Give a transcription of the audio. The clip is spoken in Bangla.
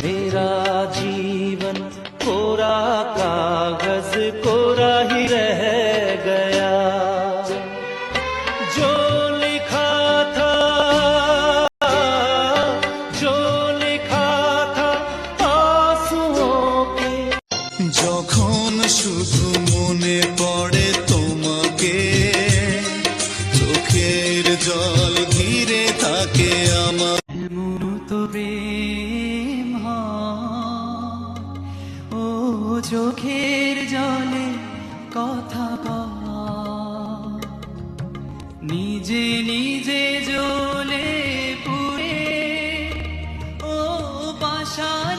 मेरा जीवन कोरा कागज कोरा ही रह गया। जो लिखा था, जो लिखा था आंसुओं के। যখন শুধু মনে পড়ে তোমাকে, চোখের জল ঘিরে থাকে আমার। এমন তো প্রেম হয়, ও চোখের জলে কথা কয়, নিজে নিজে জ্বলে পুড়ে ও পাশান